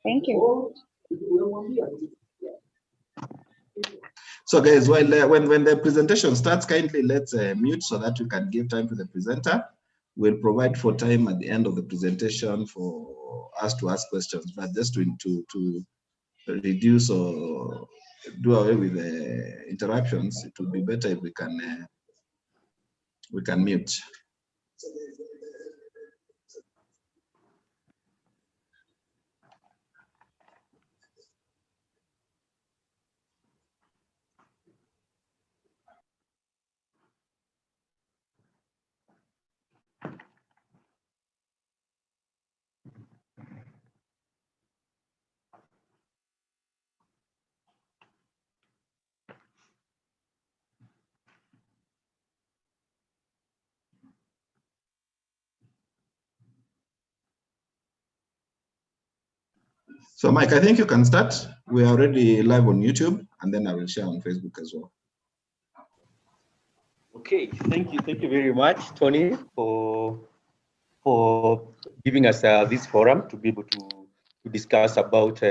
Thank you. So guys, while when the presentation starts, kindly let's mute so that we can give time to the presenter. We'll provide for time at the end of the presentation for us to ask questions, but just to reduce or do away with the interruptions, it would be better if we can mute. So Mike, I think you can start. We are already live on YouTube, and then I will share on Facebook as well. Okay, thank you very much, Tony, for giving us this forum to be able to discuss about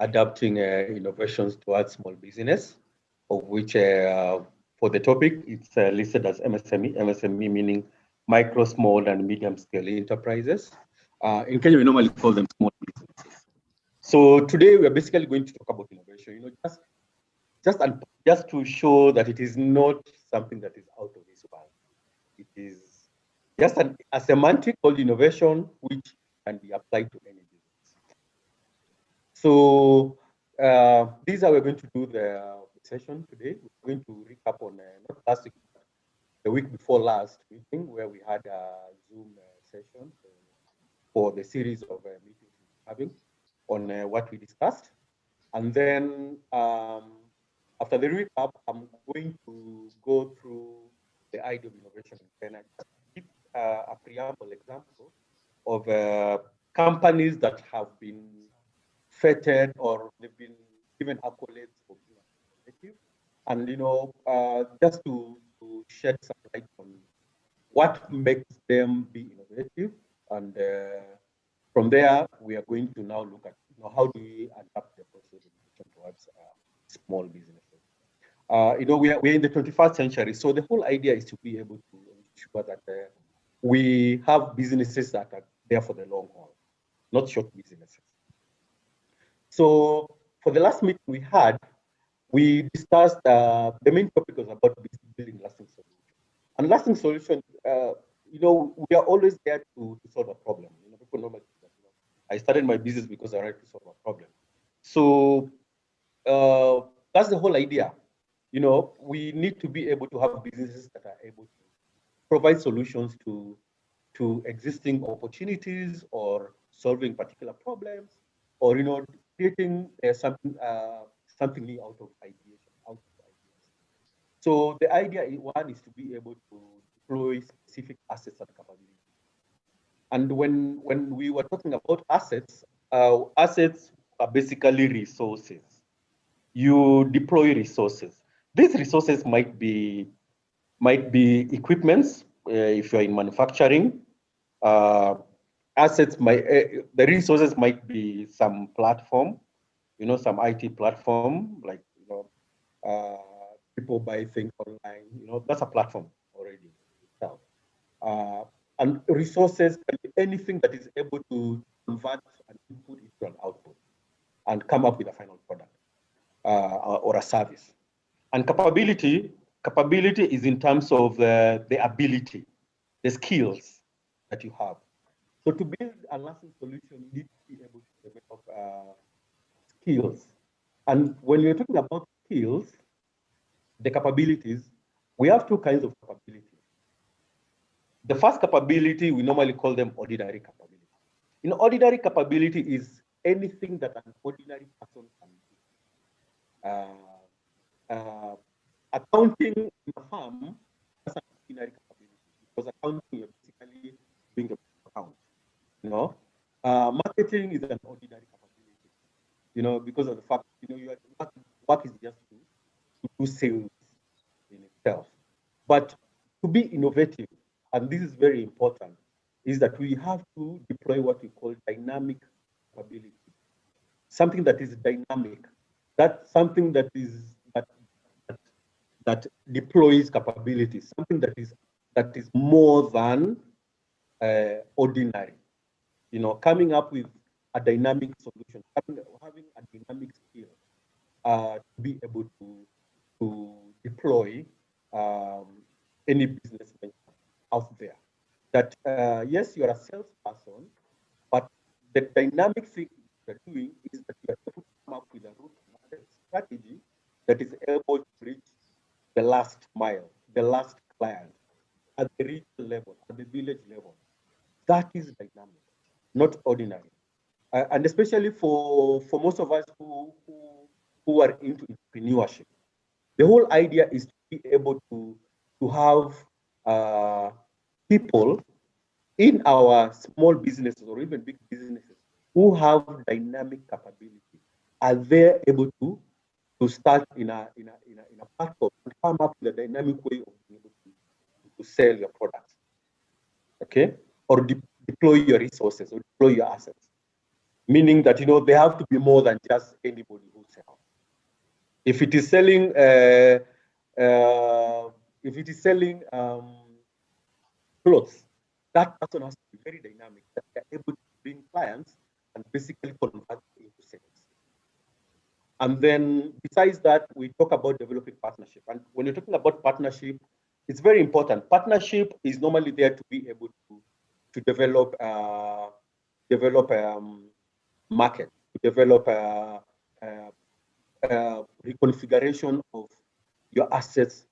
adapting innovations towards small business, of which for the topic it's listed as MSME. MSME meaning micro, small, and medium scale enterprises. In Kenya, we normally call them small businesses. So today we are basically going to talk about innovation. You know, just to show that it is not something that is out of this world. It is just a semantic called innovation, which can be applied to any business. So these are we're going to do the session today. We're going to recap on not last week, but the week before last meeting, where we had a Zoom session for the series of meetings we're having on what we discussed. And then after the recap, I'm going to go through the idea of innovation in Kenya. Just give a preamble example of companies that have been feted or they've been given accolades for being innovative. And, you know, just to shed some light on what makes them be innovative. And from there, we are going to now look at, you know, how do we adapt the process of innovation towards small businesses. You know, we're in the 21st century, so the whole idea is to be able to ensure that we have businesses that are there for the long haul, not short businesses. So for the last meeting we had, we discussed the main topic was about building lasting solutions. And lasting solution, you know, we are always there to solve a problem. You know, people normally say that, you know, I started my business because I wanted to solve a problem. So that's the whole idea. You know, we need to be able to have businesses that are able to provide solutions to existing opportunities or solving particular problems, or, you know, creating something new out of ideas. So the idea one is to be able to deploy specific assets and capabilities. And when we were talking about assets, assets are basically resources. You deploy resources. These resources might be equipments if you're in manufacturing. Assets the resources might be some platform, you know, some IT platform, like, you know, people buy things online, you know, that's a platform already itself. And resources can be anything that is able to convert an input into an output and come up with a final product or a service. And capability is in terms of the ability, the skills that you have. So to build a lasting solution, you need to be able to develop skills. And when we're talking about skills, the capabilities, we have two kinds of capabilities. The first capability, we normally call them ordinary capability. You know, ordinary capability is anything that an ordinary person can do. Accounting in a firm, that's an ordinary capability, because accounting, you're basically doing the account. You know, marketing is an ordinary capability. You know, because of the fact, you know, your work is just to do sales in itself. But to be innovative, and this is very important, is that we have to deploy what we call dynamic capability. something that is dynamic, that something that is that deploys capabilities, something that is more than ordinary. You know, coming up with a dynamic solution, having a dynamic skill to be able to deploy any business venture out there. That yes, you are a salesperson, but the dynamic thing you're doing is that you are able to come up with a route to market strategy that is able to reach the last mile, the last client at the regional level, at the village level. That is dynamic, not ordinary. And especially for most of us who are into entrepreneurship, the whole idea is to be able to have people in our small businesses or even big businesses who have dynamic capability. Are they able to start in a platform and come up with a dynamic way of being able to sell your products, okay, or deploy your resources or deploy your assets? Meaning that, you know, they have to be more than just anybody who sells. If it is selling, clothes, that person has to be very dynamic, that they're able to bring clients and basically convert them into sales. And then besides that, we talk about developing partnership. And when you're talking about partnership, it's very important. Partnership is normally there to be able to develop market, to develop reconfiguration of your assets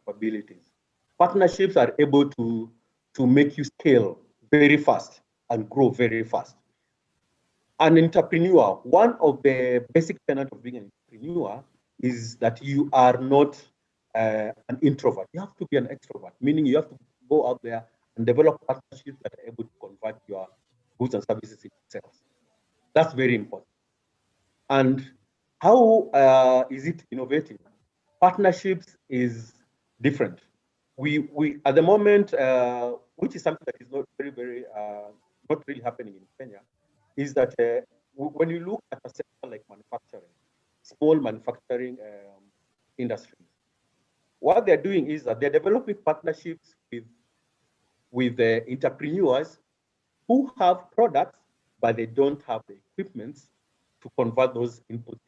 capabilities. Partnerships are able to make you scale very fast and grow very fast. An entrepreneur, one of the basic tenets of being an entrepreneur is that you are not an introvert. You have to be an extrovert, meaning you have to go out there and develop partnerships that are able to convert your goods and services into sales. That's very important. And how is it innovative? Partnerships is different. We at the moment, which is something that is not not really happening in Kenya, is that when you look at a sector like manufacturing, small manufacturing industries, what they're doing is that they're developing partnerships with entrepreneurs who have products, but they don't have the equipment to convert those inputs,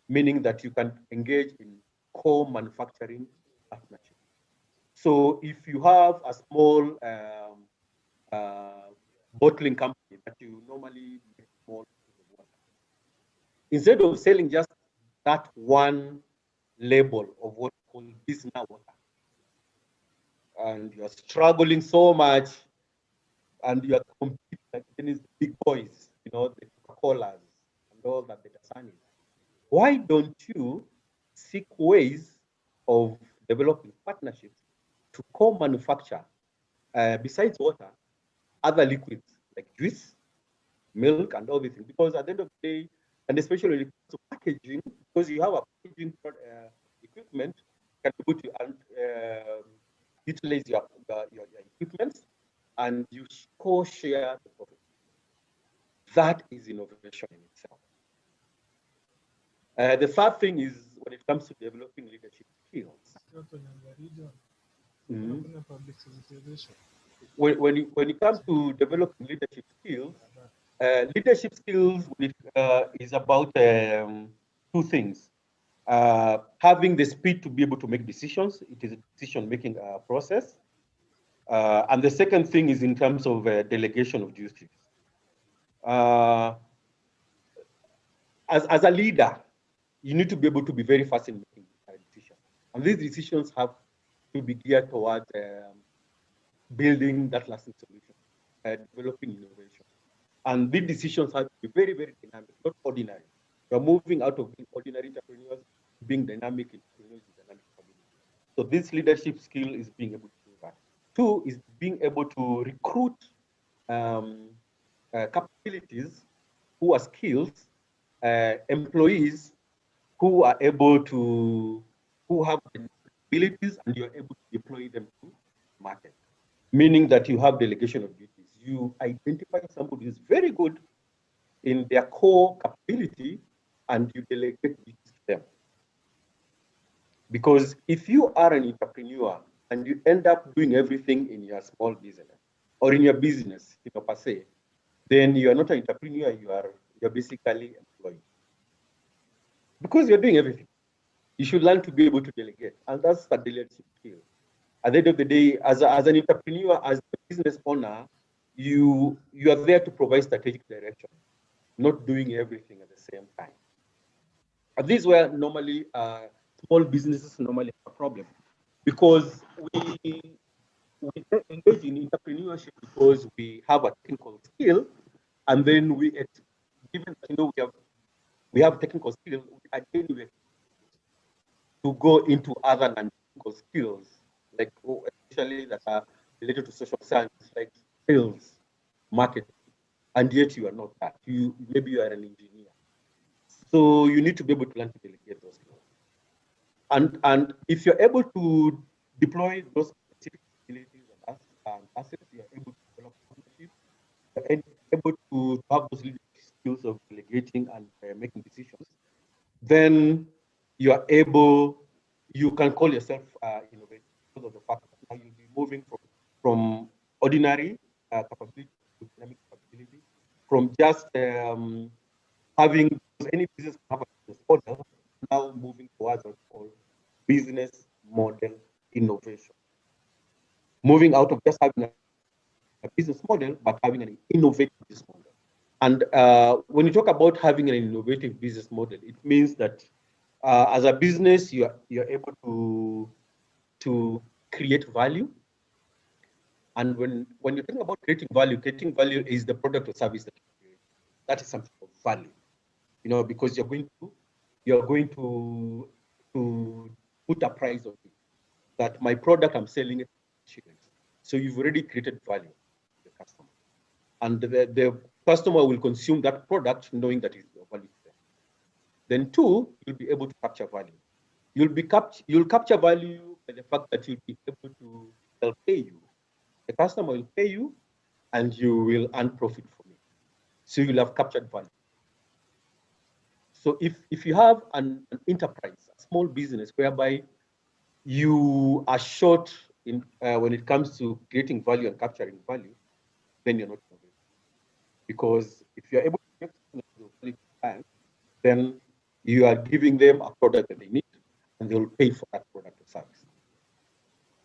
meaning that you can engage in co-manufacturing partnership. So if you have a small bottling company that you normally make small water, instead of selling just that one label of what we call Bizna water, and you're struggling so much, and you're competing against the big boys, you know, the Coca-Colas and all that, the Dasanis, why don't you seek ways of developing partnerships to co-manufacture, besides water, other liquids like juice, milk, and all these things? Because at the end of the day, and especially when it comes to packaging, because you have a packaging equipment, you can be able to utilize your equipment, and you co-share the profit. That is innovation in itself. The third thing is when it comes to developing leadership skills. Mm-hmm. When it comes to developing leadership skills is about two things. Having the speed to be able to make decisions. It is a decision-making process. And the second thing is in terms of delegation of duties. As a leader, you need to be able to be very fast in making decisions. And these decisions have to be geared towards building that lasting solution, developing innovation. And these decisions have to be very, very dynamic, not ordinary. You're moving out of being ordinary entrepreneurs to being dynamic entrepreneurs with dynamic capability. So this leadership skill is being able to do that. Two is being able to recruit capabilities who are skills, employees who are able to, who have the abilities, and you're able to deploy them to market. Meaning that you have delegation of duties. You identify somebody who's very good in their core responsibility and you delegate it to them. Because if you are an entrepreneur and you end up doing everything in your small business or in your business, per se, then you are not an entrepreneur, you're basically employed. Because you're doing everything. You should learn to be able to delegate. And that's a leadership skill. At the end of the day, as an entrepreneur, as a business owner, you are there to provide strategic direction, not doing everything at the same time. And this is where normally small businesses normally have a problem, because we engage in entrepreneurship because we have a technical skill, and then given that we have technical skill, again we to go into other non-technical skills, like especially that are related to social science, like sales, marketing, and yet you are not that. Maybe you are an engineer, so you need to be able to learn to delegate those skills. And if you're able to deploy those specific abilities and assets, you're able to develop partnership, you're able to have those leadership skills of delegating and making decisions, then you can call yourself innovative because of the fact that now you'll be moving from ordinary capability to dynamic capability, from just having any business have a business model, now moving towards what's called business model innovation. Moving out of just having a business model, but having an innovative business model. And when you talk about having an innovative business model, it means that as a business, you're able to create value. And when you're thinking about creating value is the product or service that you create. That is something of value, because you're going to put a price on it. That my product, I'm selling it shillings. So you've already created value to the customer, and the customer will consume that product knowing that it's of value to them. Then two, you'll be able to capture value. You'll capture value by the fact that you'll be able to, they'll pay you. The customer will pay you, and you will earn profit from it. So you'll have captured value. So if you have an enterprise, a small business, whereby you are short in when it comes to creating value and capturing value, then you're not innovative. Because if you're able to make value to client, then you are giving them a product that they need, and they will pay for that product or service.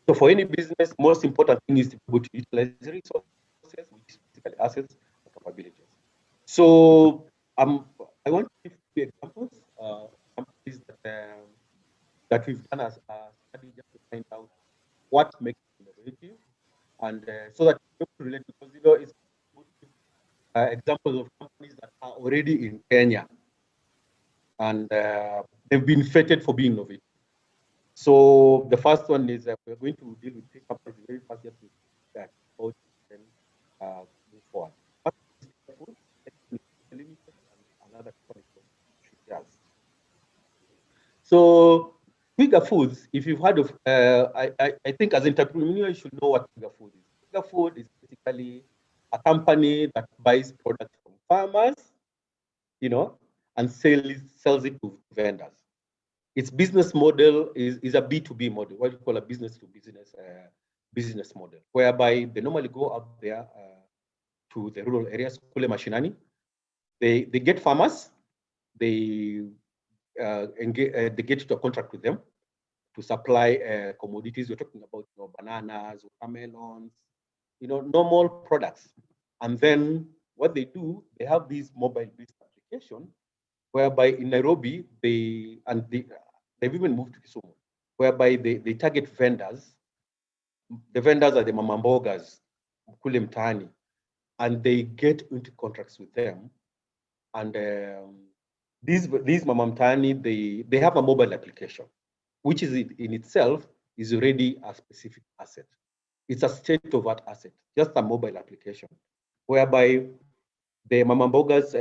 So for any business, most important thing is to be able to utilize the resources, which is basically assets and capabilities. So I want to give you examples, companies that we've done as a study just to find out what makes it innovative, and so that you to relate, because it's examples of companies that are already in Kenya, and they've been vetted for being innovative. So the first one is we're going to deal with three companies very fast, just to then move forward. Another company called. So Bigger Foods, if you've heard of, I think as an entrepreneur, you should know what Bigger Food is. Bigger Food is basically a company that buys products from farmers, and sells it to vendors. Its business model is a B2B model, what you call a business to business model, whereby they normally go out there to the rural areas, kule mashinani. They get farmers, they get into a contract with them to supply commodities. We're talking about bananas, watermelons, normal products. And then what they do, they have these mobile-based application, whereby in Nairobi, they've even moved to Kisumu, whereby they target vendors. The vendors are the mamambogas, kule mtaani, and they get into contracts with them. And these mama mtaani, they have a mobile application, which is in itself is already a specific asset. It's a state-of-art asset, just a mobile application, whereby the mamambogas,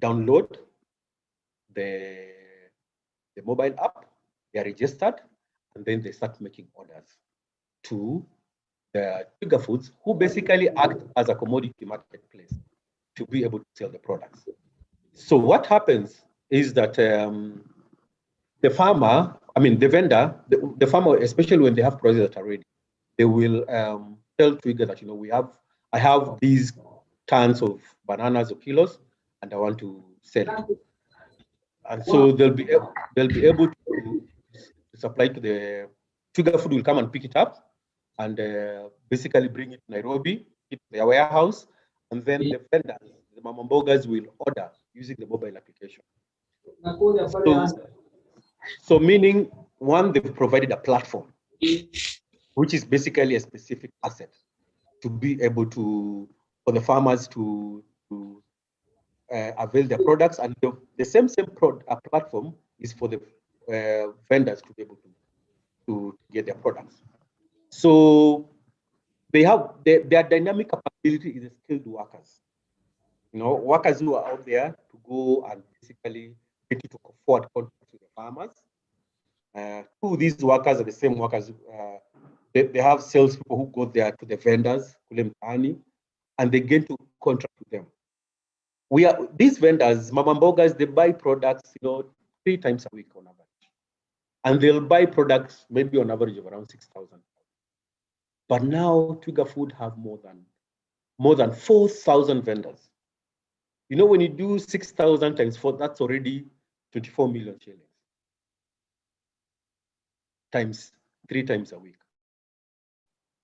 download the mobile app, they are registered, and then they start making orders to the Bigger Foods, who basically act as a commodity marketplace. to be able to sell the products. So what happens is that the farmer, I mean the vendor, the farmer, especially when they have products that are ready, they will tell Twiga that, you know, I have these tons of bananas or kilos, and I want to sell it. And so they'll be able to supply to the Twiga Food will come and pick it up and basically bring it to Nairobi, it to their warehouse, and then the vendors, the mama mbogas, will order using the mobile application. So meaning, one, they've provided a platform, which is basically a specific asset to be able to, for the farmers to avail their products, and the same platform is for the vendors to be able to get their products. So they have their dynamic capability is skilled workers. You know, workers who are out there to go and basically ready to forward contracts with the farmers. Two, these workers are the same workers. They have salespeople who go there to the vendors, and they get to contract with them. These vendors, mama mbogas, they buy products, you know, 3 times a week on average, and they'll buy products maybe on average of around 6,000. But now Twiga Food have more than 4,000 vendors. You know, when you do 6,000 times 4, that's already 24 million shillings times 3 times a week.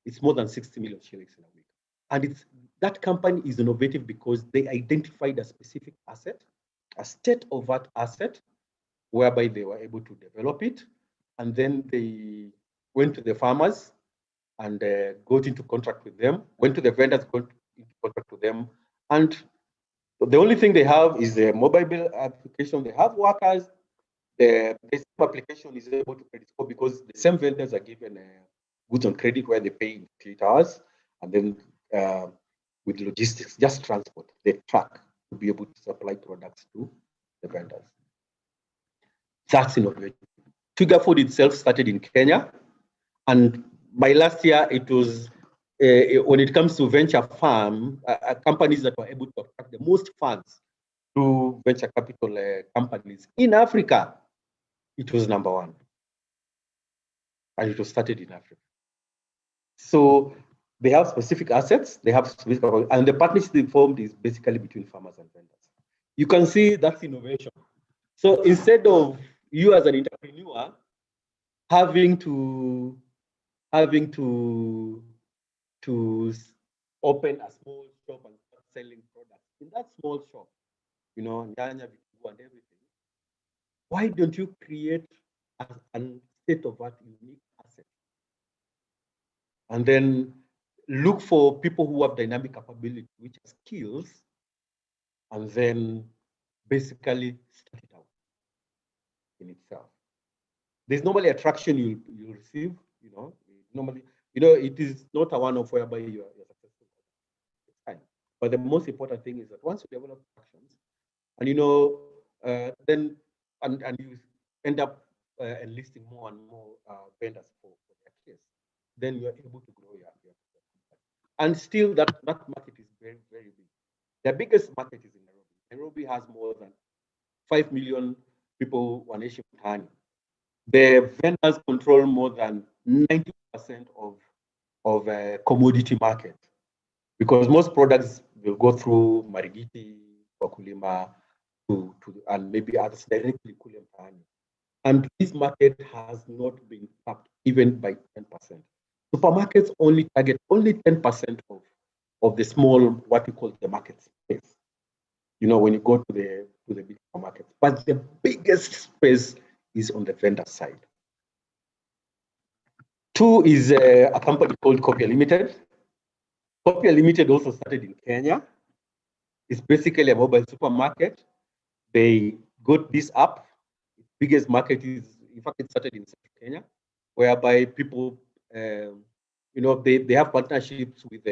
It's more than 60 million shillings in a week. And that company is innovative because they identified a specific asset, a state-of-art asset, whereby they were able to develop it. And then they went to the farmers and got into contract with them, went to the vendors, got into contract with them. And the only thing they have is the mobile bill application. They have workers. The application is able to credit score because the same vendors are given goods on credit where they pay in 8 hours, and then with logistics, just transport, the truck to be able to supply products to the vendors. That's innovative. Twiga Food itself started in Kenya, and by last year it was when it comes to venture farm companies that were able to attract the most funds to venture capital companies in Africa, it was number 1, and it was started in Africa. So they have specific assets, they have specific, and the partnership they formed is basically between farmers and vendors. You can see that's innovation. So instead of you as an entrepreneur having to open a small shop and start selling products in that small shop, you know, nyanya, and everything, why don't you create a state-of-art unique asset? And then look for people who have dynamic capability, which are skills, and then basically start it out in itself. There's normally attraction you'll receive, you know, normally, you know, it is not a one-off whereby you're successful. It's fine. But the most important thing is that once you develop actions, and you know, then and you end up enlisting more and more vendors for their case, then you are able to grow your and still that market is very, very big. The biggest market is in Nairobi. Nairobi has more than 5 million people wanaishi mtaani. The vendors control more than 90% of commodity market, because most products will go through Marigiti, Wakulima, and maybe others directly kule mtaani. And this market has not been tapped even by 10%. Supermarkets only target only 10% of the small, what we call the market space. You know, when you go to the big supermarkets, but the biggest space is on the vendor side. 2 is a company called Copia Limited. Copia Limited also started in Kenya. It's basically a mobile supermarket. They got this app. Its biggest market is, in fact, it started in Kenya, whereby people, you know, they have partnerships with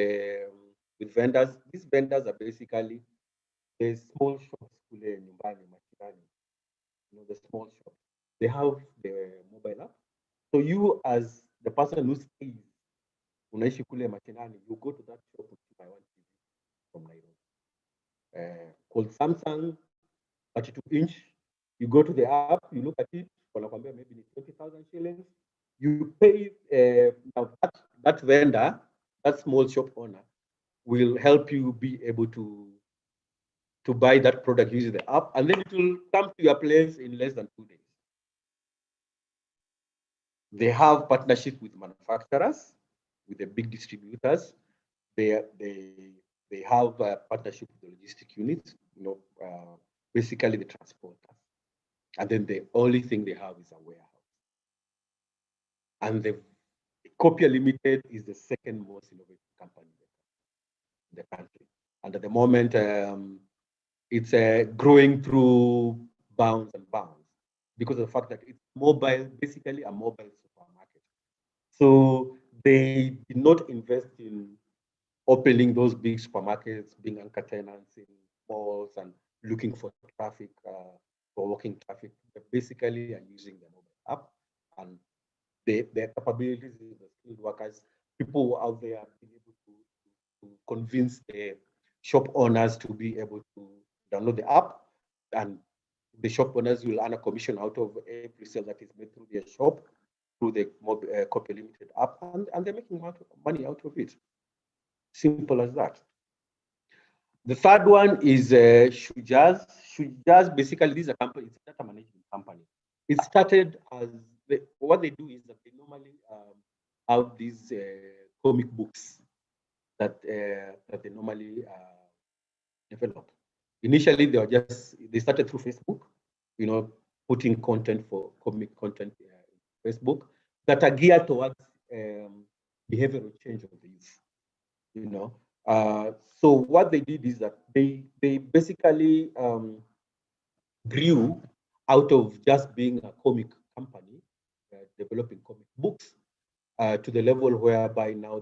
vendors. These vendors are basically the small shops, you know, the small shops. They have the mobile app. So you, as the person who stays unaishi kule mashinani, you go to that shop and buy one TV from Nairobi. called Samsung 32-inch. You go to the app, you look at it, maybe 20,000 shillings. You pay, now that vendor, that small shop owner, will help you be able to buy that product using the app, and then it will come to your place in less than 2 days. They have partnership with manufacturers, with the big distributors. They have a partnership with the logistic units, basically the transporters. And then the only thing they have is a warehouse. And the Copier Limited is the second most innovative company in the country. And at the moment, it's growing through bounds and bounds because of the fact that it's mobile, basically a mobile supermarket. So they did not invest in opening those big supermarkets, being anchor tenants in malls and looking for traffic, for walking traffic. They basically are using the mobile app, and their capabilities in the skilled workers, people out there being able to convince the shop owners to be able to download the app, and the shop owners will earn a commission out of every sale that is made through their shop, through the Copy Limited app, and they're making money out of it. Simple as that. The third one is Shujaz. Shujaz, basically, this is a company, it's a data management company. It started as, what they do is that they normally have these comic books that they normally develop. Initially, they started through Facebook, putting content for comic content in Facebook that are geared towards behavioral change of the youth. So what they did is that they basically grew out of just being a comic company, developing comic books, to the level whereby now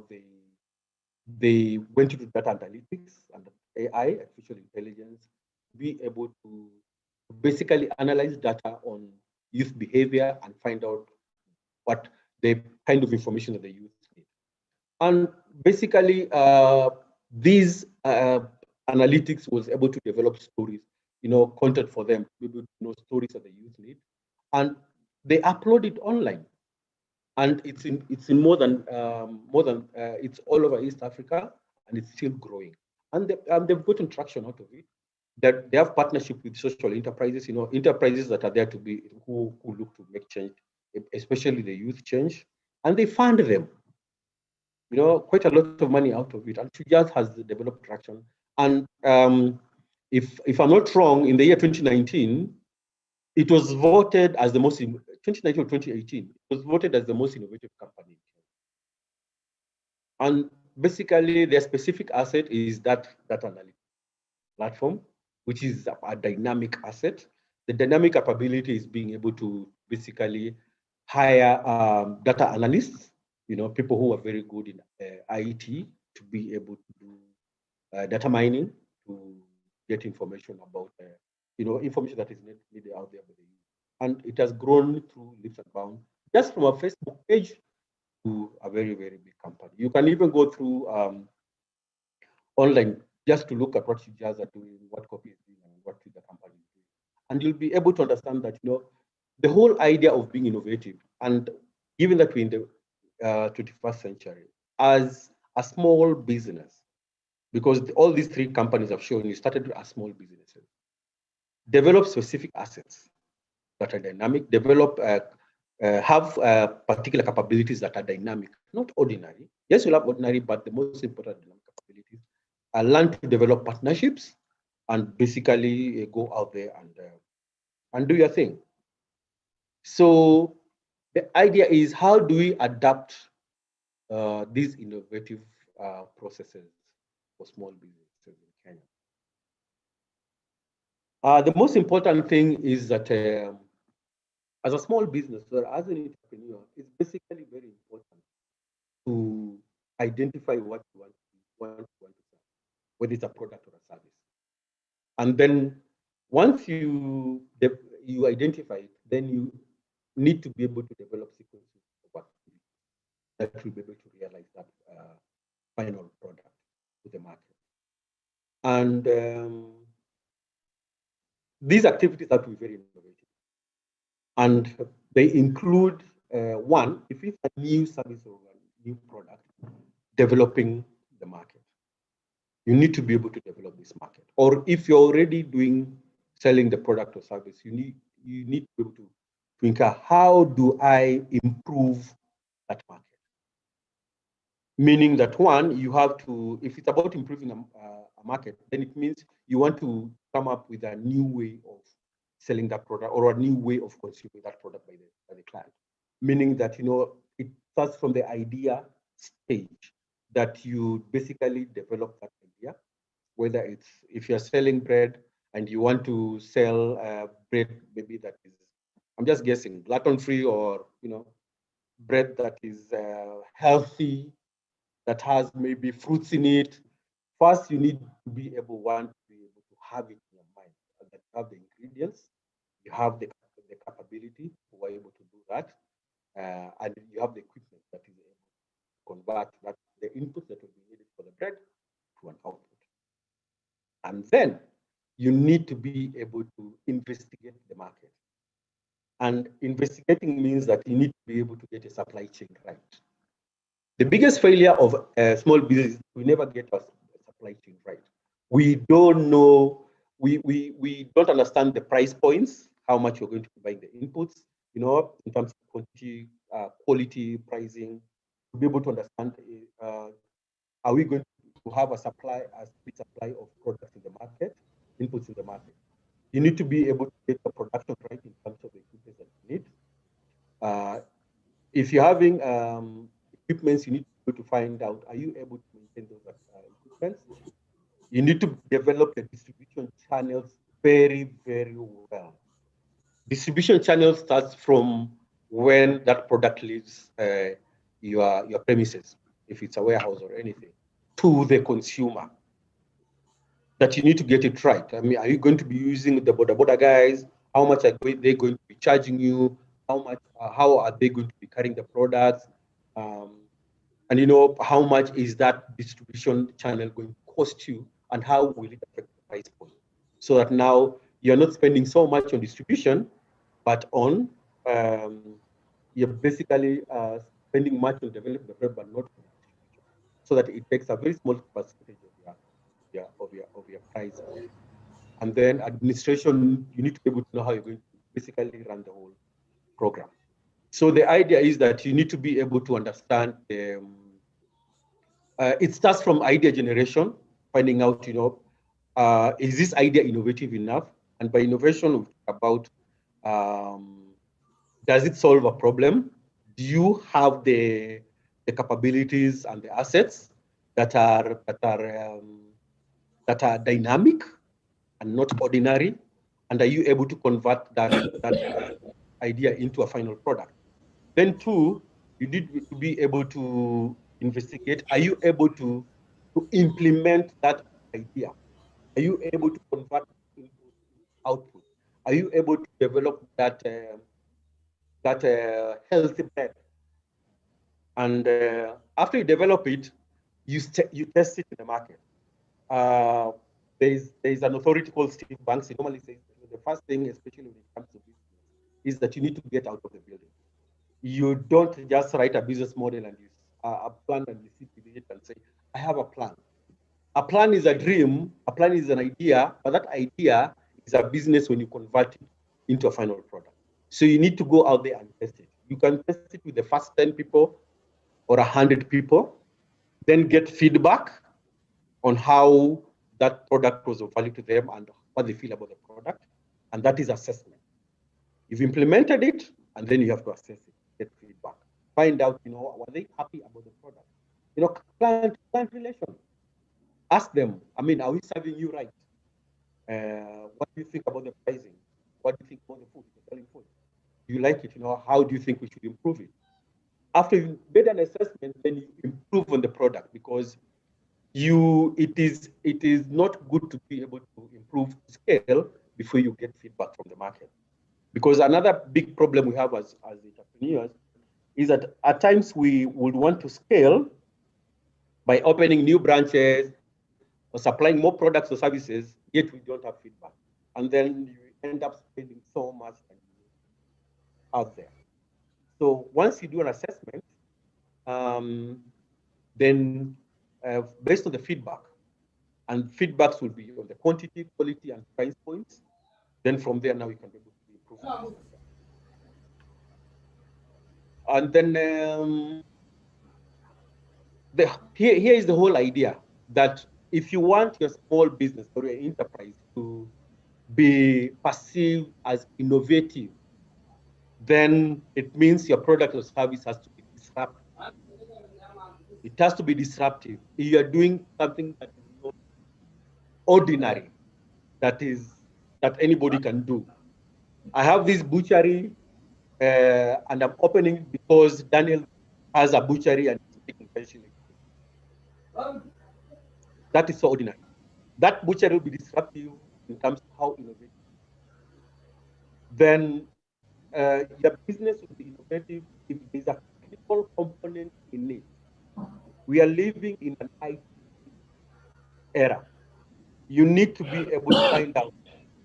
they went into data analytics and AI, artificial intelligence, to be able to basically analyze data on youth behavior and find out what the kind of information that the youth need. And basically, these analytics was able to develop stories, content for them, stories that the youth need, and they upload it online. And it's in more than it's all over East Africa, and it's still growing. And they've gotten traction out of it. That they have partnership with social enterprises, enterprises that are there to be who look to make change, especially the youth change, and they fund them. Quite a lot of money out of it, and Shujaz has developed traction. And if I'm not wrong, in the year 2019, it was voted as the most 2019 or 2018. It was voted as the most innovative company. And basically, their specific asset is that data analytics platform, which is a dynamic asset. The dynamic capability is being able to basically hire data analysts, people who are very good in IT, to be able to do data mining, to get information about, information that is needed out there. And it has grown through leaps and bounds, just from a Facebook page to a very, very big company. You can even go through online just to look at what Shujaz are doing, what Copy is doing, and what the company is doing. And you'll be able to understand that, the whole idea of being innovative, and given that we're in the 21st century, as a small business, because all these three companies have shown you started as small businesses, develop specific assets that are dynamic, develop, have particular capabilities that are dynamic, not ordinary. Yes, you'll have ordinary, but the most important dynamic capabilities. Learn to develop partnerships and basically go out there and do your thing. So the idea is, how do we adapt these innovative processes for small businesses in Kenya? The most important thing is that as a small business or as an entrepreneur, it's basically very important to identify what you want to sell, whether it's a product or a service. And then once you identify it, then you need to be able to develop sequences of activities that will be able to realize that final product to the market. And These activities have to be very innovative. And they include, one, if it's a new service or a new product, developing the market. You need to be able to develop this market. Or if you're already selling the product or service, you need to be able to think, how do I improve that market? Meaning that, one, you have to, if it's about improving a market, then it means you want to come up with a new way of selling that product or a new way of consuming that product by the client. Meaning that, it starts from the idea stage that you basically develop that idea, whether it's, if you're selling bread and you want to sell bread, maybe that is, I'm just guessing, gluten-free, or, bread that is healthy, that has maybe fruits in it. First, you need to be able, one, to be able to have it in your mind, that you have the ingredients, you have the capability to be able to do that, and you have the equipment that is able to convert the input that will be needed for the bread to an output. And then you need to be able to investigate the market. And investigating means that you need to be able to get a supply chain right. The biggest failure of a small business, we never get a supply chain right. We don't know, we don't understand the price points, how much you're going to be buying the inputs, in terms of quantity, quality, pricing, to be able to understand, are we going to have a supply of products in the market, inputs in the market? You need to be able to get the production right in terms of the equipment that you need. If you're having equipments, you need to be able to find out, are you able to maintain those equipments? You need to develop the distribution channels very, very well. Distribution channel starts from when that product leaves your premises, if it's a warehouse or anything, to the consumer. That you need to get it right. I mean, are you going to be using the border guys? How much are they going to be charging you? How are they going to be carrying the products? And how much is that distribution channel going to cost you, and how will it affect the price point? So that now you're not spending so much on distribution, but on you're basically spending much on developing the product, but not on distribution, so that it takes a very small percentage of your price point. And then administration, you need to be able to know how you're going to basically run the whole program. So the idea is that you need to be able to understand. It starts from idea generation, finding out, is this idea innovative enough? And by innovation, we talk about, does it solve a problem? Do you have the capabilities and the assets that are dynamic and not ordinary? And are you able to convert that idea into a final product? Then two, you need to be able to investigate, are you able to implement that idea? Are you able to convert into output? Are you able to develop that healthy bread? And after you develop it, you test it in the market. There's an authority called Steve Banks. He normally says the first thing, especially when it comes to business, is that you need to get out of the building. You don't just write a business model and a plan and you sit with it and say, I have a plan. A plan is a dream, a plan is an idea, but that idea is a business when you convert it into a final product. So you need to go out there and test it. You can test it with the first 10 people or 100 people, then get feedback on how that product was of value to them and what they feel about the product. And that is assessment. You've implemented it, and then you have to assess it, get feedback. Find out, were they happy about the product? Client relation. Ask them, are we serving you right? What do you think about the pricing? What do you think about the food? You're selling food. Do you like it? How do you think we should improve it? After you made an assessment, then you improve on the product, because it is not good to be able to improve scale before you get feedback from the market. Because another big problem we have as entrepreneurs is that at times we would want to scale by opening new branches or supplying more products or services, yet we don't have feedback. And then you end up spending so much out there. So once you do an assessment, then based on the feedback, and feedbacks will be on the quantity, quality, and price points. Then from there, now you can be able to improve. And then here is the whole idea that if you want your small business or your enterprise to be perceived as innovative, then it means your product or service has to be disruptive. It has to be disruptive. You are doing something that is not ordinary, that anybody can do. I have this butchery, and I'm opening it because Daniel has a butchery and is making very. That is so ordinary. That butchery will be disruptive in terms of how innovative. Then your business will be innovative if there's a critical component in it. We are living in an IT era. You need to be able to find out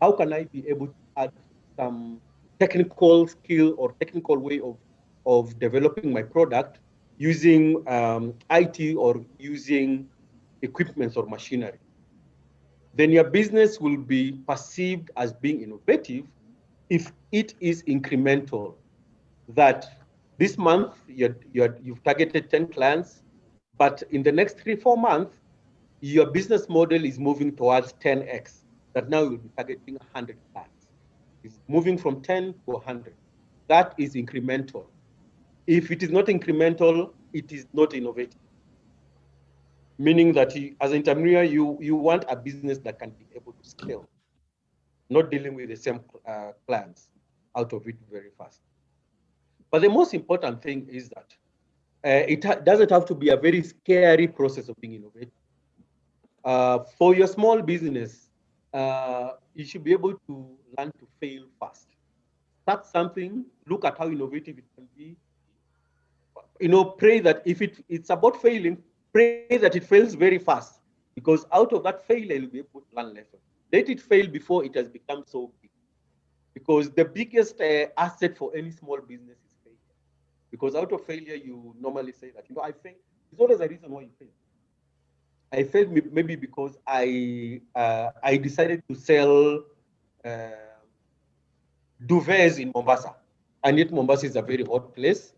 how can I be able to add some technical skill or technical way of developing my product using IT or using equipment or machinery. Then your business will be perceived as being innovative if it is incremental. That this month you've targeted 10 clients, but in the next 3-4 months, your business model is moving towards 10x. That now you'll be targeting 100 clients. It's moving from 10 to 100. That is incremental. If it is not incremental, it is not innovative. Meaning that as an entrepreneur, you want a business that can be able to scale, not dealing with the same clients out of it very fast. But the most important thing is that it doesn't have to be a very scary process of being innovative. For your small business, you should be able to learn to fail fast. Start something, look at how innovative it can be. Pray that if it's about failing, pray that it fails very fast, because out of that failure, you'll be able to learn lessons. Let it fail before it has become so big, because the biggest asset for any small business is failure. Because out of failure, you normally say that, I failed. There's always a reason why you fail. I failed maybe because I decided to sell duvets in Mombasa, and yet Mombasa is a very hot place.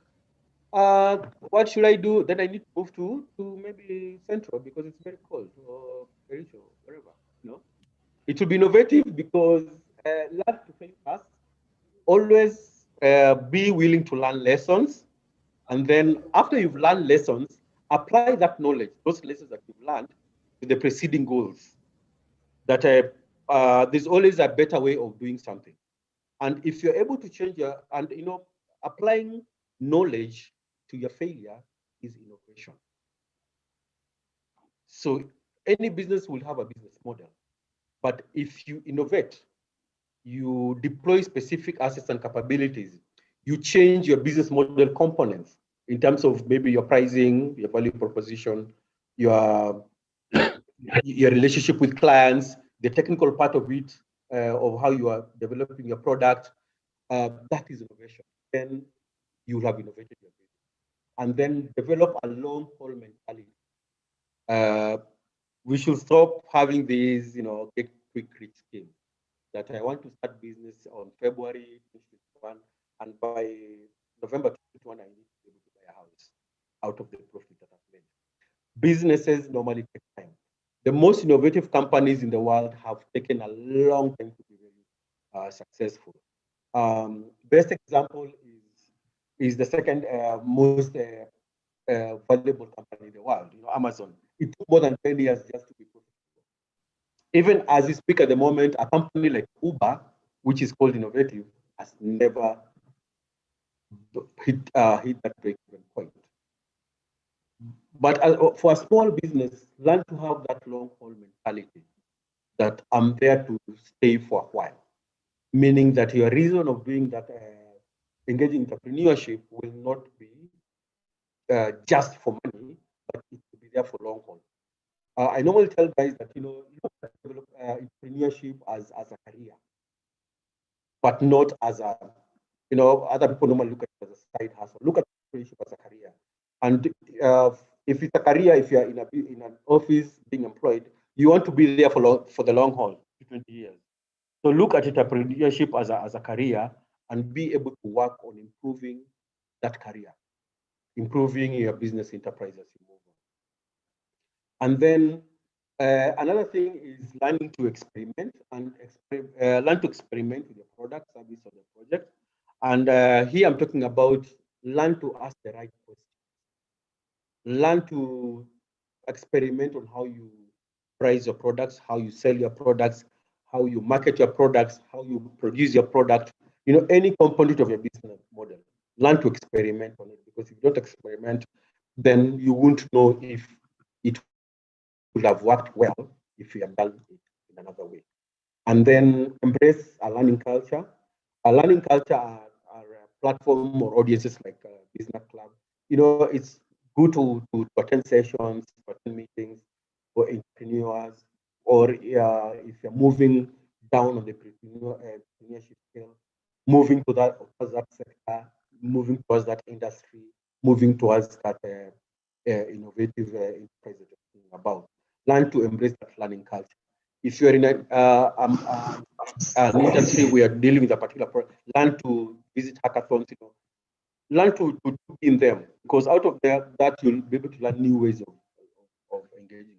What should I do? Then I need to move to maybe Central because it's very cold, or Kericho, wherever. It will be innovative because learn to fail fast. Always be willing to learn lessons, and then after you've learned lessons, apply that knowledge, those lessons that you've learned, to the preceding goals. That there's always a better way of doing something, and if you're able to change applying knowledge to your failure is innovation. So any business will have a business model, but if you innovate, you deploy specific assets and capabilities, you change your business model components in terms of maybe your pricing, your value proposition, your relationship with clients, the technical part of it, of how you are developing your product, that is innovation. Then you will have innovated your business. And then develop a long-haul mentality. We should stop having these, get quick rich schemes. That I want to start business on February 2021, and by November 2021, I need to be able to buy a house out of the profit that I've made. Businesses normally take time. The most innovative companies in the world have taken a long time to be very successful. Best example is the second most valuable company in the world, Amazon. It took more than 10 years just to be profitable. Even as we speak at the moment, a company like Uber, which is called innovative, has never hit that break-even point. But for a small business, learn to have that long-haul mentality, that I'm there to stay for a while. Meaning that your reason of doing that, engaging in entrepreneurship, will not be just for money, but it will be there for long haul. I normally tell guys that develop entrepreneurship as a career. but not as a, other people normally look at it as a side hustle. Look at entrepreneurship as a career. And if it's a career, if you're in an office being employed, you want to be there for the long haul, 20 years. So look at entrepreneurship as a career and be able to work on improving that career, improving your business enterprise as you move on. And then another thing is learning to experiment and learn to experiment with your product, service, or the project. And here I'm talking about learn to ask the right questions. Learn to experiment on how you price your products, how you sell your products, how you market your products, how you produce your product, any component of your business model. Learn to experiment on it, because if you don't experiment, then you won't know if it would have worked well if you have done it in another way. And then embrace a learning culture. A learning culture are a platform or audiences like Bizna Club. It's good to attend sessions, to attend meetings for entrepreneurs, or if you're moving down on the entrepreneurship scale, moving towards that sector, moving towards that industry, moving towards that innovative enterprise that you're thinking about. Learn to embrace that learning culture. If you're in an industry where you're dealing with a particular product, learn to visit hackathons, learn to be in them, because out of that you'll be able to learn new ways of engaging.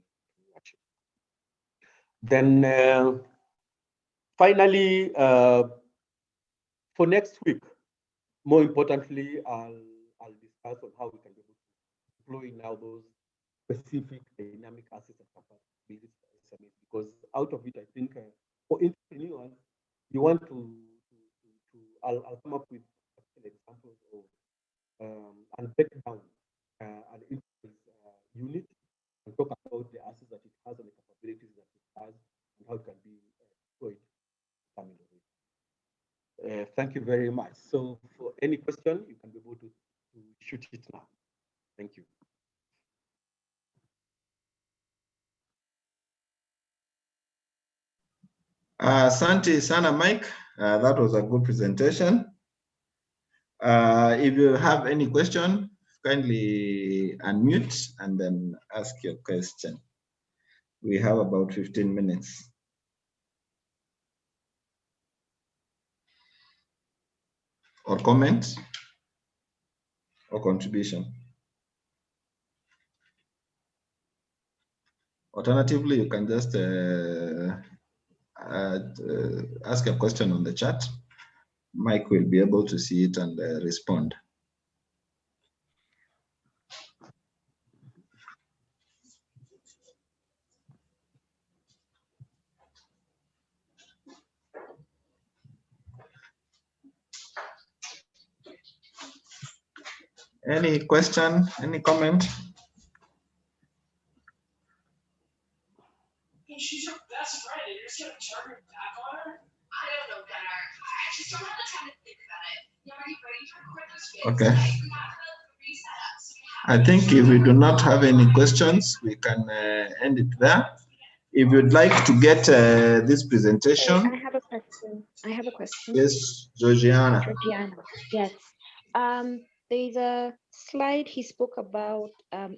Then finally, for next week, more importantly, I'll discuss on how we can be able to deploy now those specific dynamic assets and capabilities for SMEs, because out of it, I think for entrepreneurs, you want to I'll come up with examples of and break down an enterprise unit and talk about the assets that it has and the capabilities that it has and how it can be deployed. Thank you very much. So for any question, you can be able to shoot it now. Thank you. Asante sana, Mike. That was a good presentation. If you have any question, kindly unmute and then ask your question. We have about 15 minutes. Or comment or contribution. Alternatively, you can just ask a question on the chat. Mike will be able to see it and respond. Any question, any comment? She's your best friend and you're just gonna turn your back on her? I don't know, Gunnar. I just don't have the time to think about it. You are you ready to record those videos? Okay. We have the reset. I think if we do not have any questions, we can end it there. If you'd like to get this presentation. I have a question. Yes, Georgiana. Yes. There's a slide he spoke about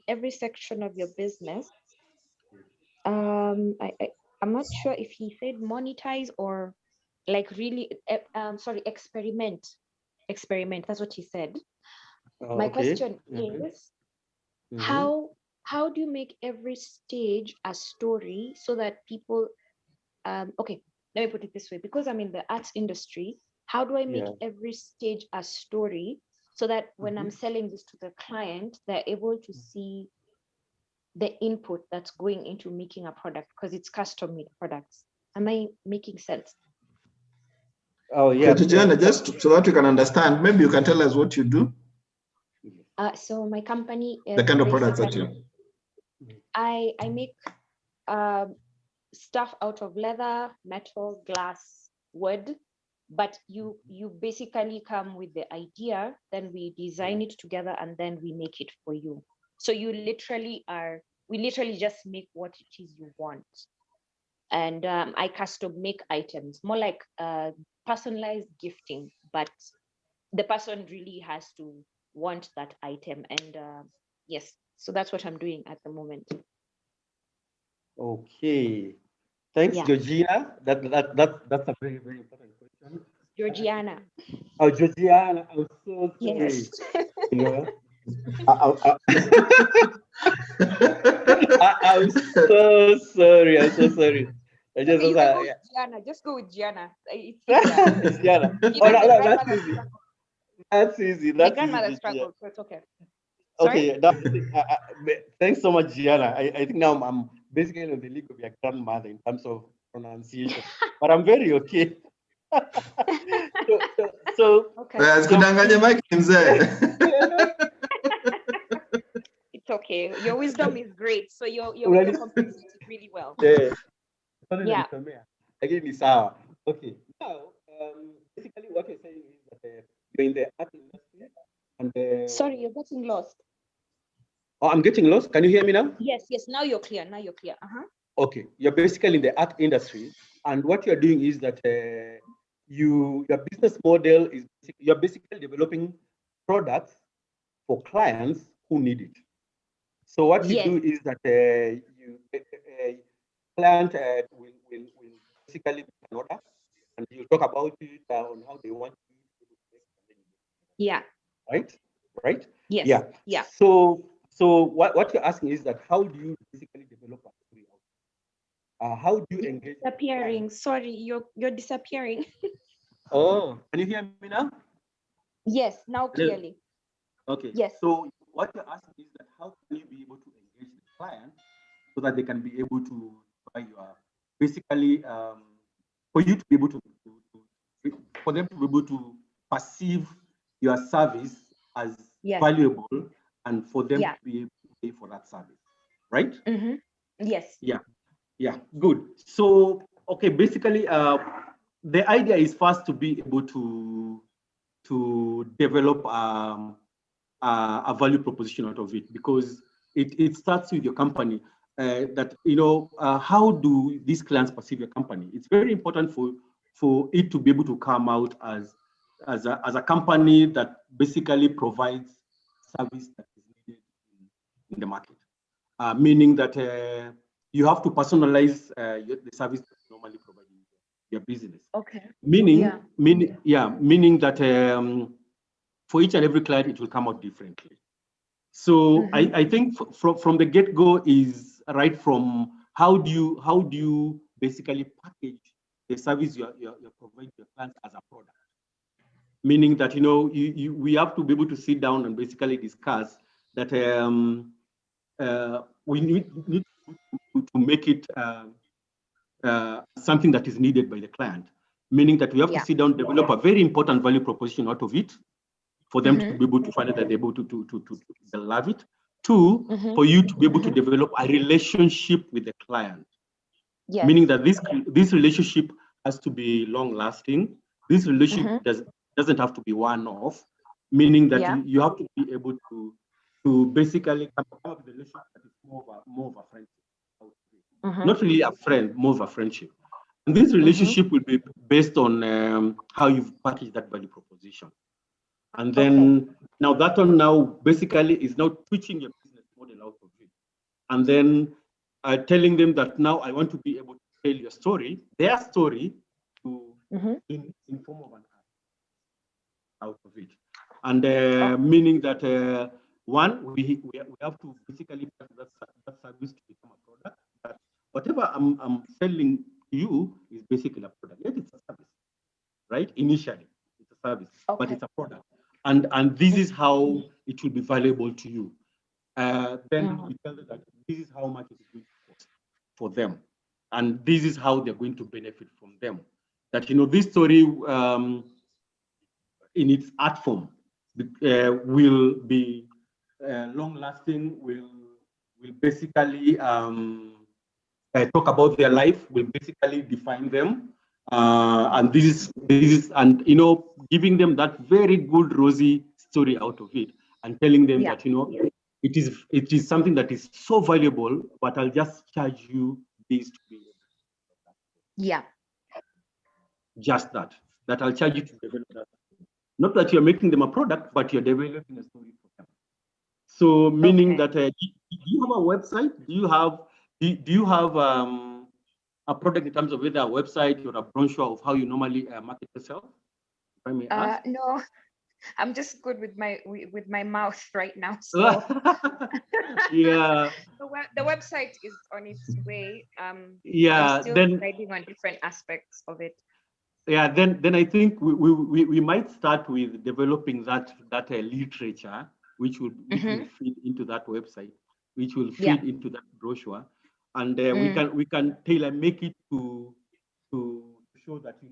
every section of your business. I'm not sure if he said monetize or like really, experiment. Experiment, that's what he said. My question is, how do you make every stage a story so that people, okay, let me put it this way, because I'm in the arts industry, how do I make every stage a story so that when I'm selling this to the client, they're able to see the input that's going into making a product, because it's custom made products. Am I making sense? Oh yeah. Okay, Georgiana, just so that we can understand, maybe you can tell us what you do. So my company is the kind of products that you. I make stuff out of leather, metal, glass, wood, but you basically come with the idea, then we design it together, and then we make it for you. So we literally just make what it is you want. And I custom make items, more like personalized gifting, but the person really has to want that item. And yes, so that's what I'm doing at the moment. Okay. Thanks, Georgina. That's a very, very important question. Georgiana. Oh, Georgiana, I'm so sorry. Yes. You know, I'm so sorry. I'm so sorry. I just You can go with yeah. Gianna. Just go with Gianna. It's easier. Gianna. Oh, Even my no, grandmother struggled. that's easy. My That's grandmother easy. struggled, so it's okay. Okay, thanks so much, Gianna. I think now I'm basically in the league of your grandmother in terms of pronunciation, but I'm very okay. so okay. It's okay. Your wisdom is great, so you're compensating really well. Yeah. Again, it's our okay. Now, basically, what you're saying is that you're in the art industry, and sorry, you're getting lost. Oh, I'm getting lost. Can you hear me now? Yes. Now you're clear. Okay, you're basically in the art industry, and what you're doing is that your business model is you're basically developing products for clients who need it. So what you do is that you client will basically make an order, and you talk about it on how they want it. Yeah. Right. Yes. Yeah. So what you're asking is that how do you basically develop a story? How do you engage? Disappearing. Sorry, you're disappearing. Oh, can you hear me now? Yes, now clearly. Okay. Yes. So what you're asking is that how can you be able to engage the client so that they can be able to buy your basically for you to be able to for them to be able to perceive your service as valuable and for them to be able to pay for that service, right? Mm-hmm. Yes. Yeah, good. So okay, basically the idea is first to be able to develop a value proposition out of it, because it starts with your company. That how do these clients perceive your company? It's very important for it to be able to come out as a company that basically provides service that is needed in the market. Meaning that you have to personalize the service that you normally provide in your business. Okay. Meaning that for each and every client, it will come out differently. So I think from the get-go is right from how do you basically package the service you're providing your clients as a product. Meaning that we have to be able to sit down and basically discuss that we need to make it something that is needed by the client. Meaning that we have to sit down, develop a very important value proposition out of it, for them to be able to find it, that they're able to love it. Two, for you to be able to develop a relationship with the client. Yes. Meaning that this relationship has to be long lasting. This relationship doesn't have to be one-off, meaning that you have to be able to basically come up with a relationship that is more of a friendship. Not really a friend, more of a friendship. And this relationship will be based on how you've packaged that value proposition. And then now that one now basically is now twitching your business model out of it. And then telling them that now I want to be able to tell your story, their story, in form of an art out of it. And meaning that one, we have to basically pack that service to become a product. That whatever I'm selling to you is basically a product. Yet it's a service, right? Initially, it's a service, but it's a product. And this is how it will be valuable to you. Then we tell them that this is how much it is going to cost for them, and this is how they're going to benefit from them. That this story in its art form will be long-lasting. Will basically talk about their life. Will basically define them. And this is giving them that very good rosy story out of it, and telling them that it is something that is so valuable, but I'll just charge you this to be able to do that. Yeah. Just that. that I'll charge you to develop that. Not that you're making them a product, but you're developing a story for them. So meaning that, do you have a website? Do you have a product in terms of either a website or a brochure of how you normally market yourself? If I may ask? No, I'm just good with my mouth right now. So yeah. The website is on its way. Yeah. I'm still deciding on different aspects of it. Yeah. Then I think we might start with developing that literature, which will feed into that website, which will feed into that brochure, and we can tailor make it to show that you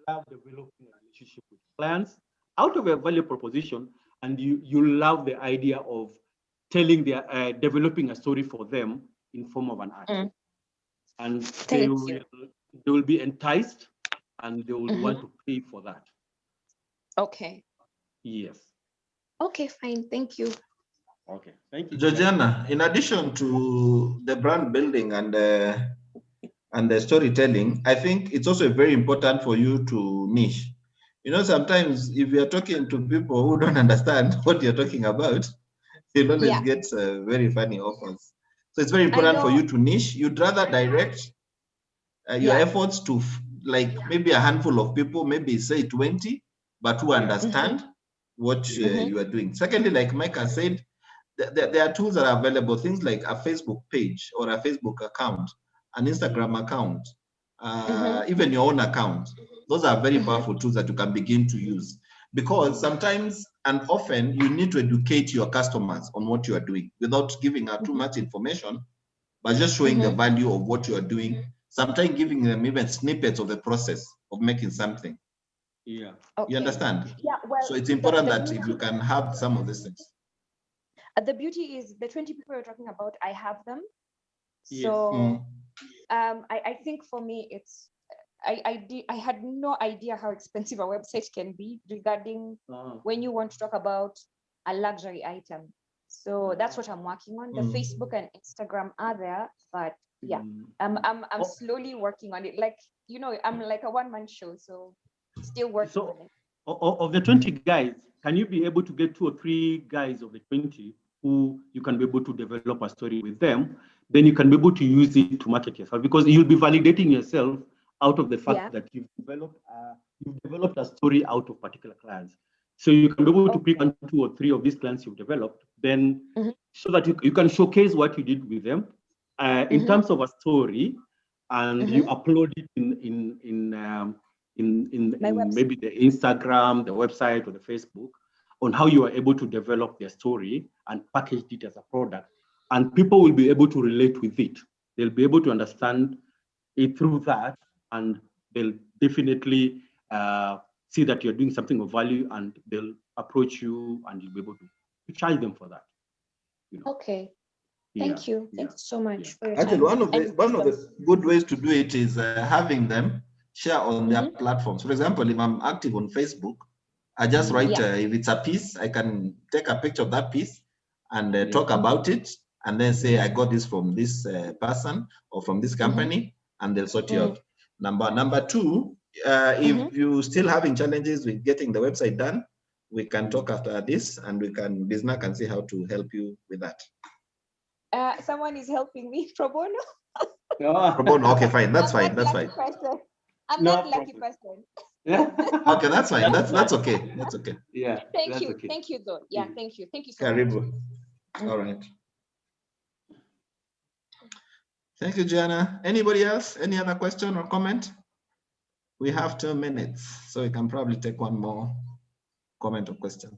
love developing a relationship with clients out of a value proposition, and you love the idea of telling developing a story for them in form of an art, and they will be enticed, and they will want to pay for that. Okay. Yes. Okay, fine. Thank you. Okay, thank you, Georgiana. In addition to the brand building and the storytelling, I think it's also very important for you to niche. You know, sometimes if you're talking to people who don't understand what you're talking about, you'll always get very funny offers. So it's very important for you to niche. You'd rather direct your efforts to maybe a handful of people, maybe say 20, but who understand what you are doing. Secondly, like Micah said, there are tools that are available, things like a Facebook page or a Facebook account, an Instagram account, even your own account. Those are very powerful tools that you can begin to use, because sometimes and often you need to educate your customers on what you are doing without giving out too much information, but just showing the value of what you are doing, sometimes giving them even snippets of the process of making something. Yeah. Okay. You understand? Yeah. Well, so it's important that if you can have some of these things. The beauty is the 20 people you're talking about, I have them. So I think for me, it's I had no idea how expensive a website can be regarding when you want to talk about a luxury item. So that's what I'm working on. The Facebook and Instagram are there, but yeah, I'm slowly working on it. Like, you know, I'm like a one-man show, so still working on it. Of the 20 guys, can you be able to get 2 or 3 guys of the 20 who you can be able to develop a story with them? Then you can be able to use it to market yourself, because you'll be validating yourself out of the fact that you've developed a story out of particular clients. So you can be able to pick 1, 2, or 3 of these clients you've developed, then so that you can showcase what you did with them in terms of a story, and you upload it in maybe the Instagram, the website, or the Facebook, on how you are able to develop their story and package it as a product. And people will be able to relate with it. They'll be able to understand it through that, and they'll definitely see that you're doing something of value, and they'll approach you, and you'll be able to charge them for that. You know? Okay. Thank you. Thank you so much for your Actually, time. one of the good ways to do it is having them share on their platforms. For example, if I'm active on Facebook, I just write, if it's a piece, I can take a picture of that piece and talk about it, and then say, I got this from this person or from this company, and they'll sort you out. Number 2, if you're still having challenges with getting the website done, we can talk after this, and Bizna can see how to help you with that. Someone is helping me pro bono. Pro bono, okay, fine. That's fine. That's fine. I'm not a lucky person. Okay, that's fine. That's okay. That's okay. Yeah. Thank you. Okay. Thank you, though. Yeah, thank you. Thank you so Karibu. much. All right. Thank you, Gianna. Anybody else? Any other question or comment? We have 2 minutes, so we can probably take one more comment or question.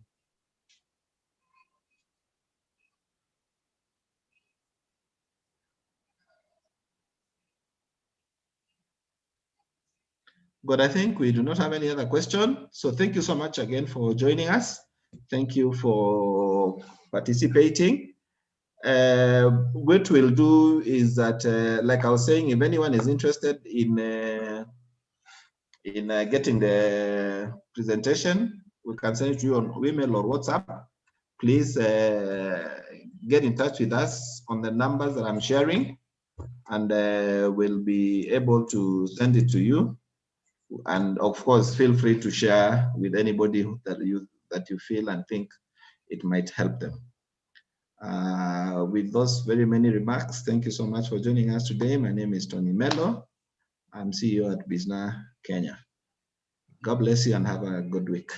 But I think we do not have any other question. So thank you so much again for joining us. Thank you for participating. What we'll do is that, like I was saying, if anyone is interested in getting the presentation, we can send it to you on email or WhatsApp. Please get in touch with us on the numbers that I'm sharing, and we'll be able to send it to you. And of course, feel free to share with anybody that you feel and think it might help them. With those very many remarks, thank you so much for joining us today. My name is Tony Mello. I'm CEO at Bizna, Kenya. God bless you and have a good week.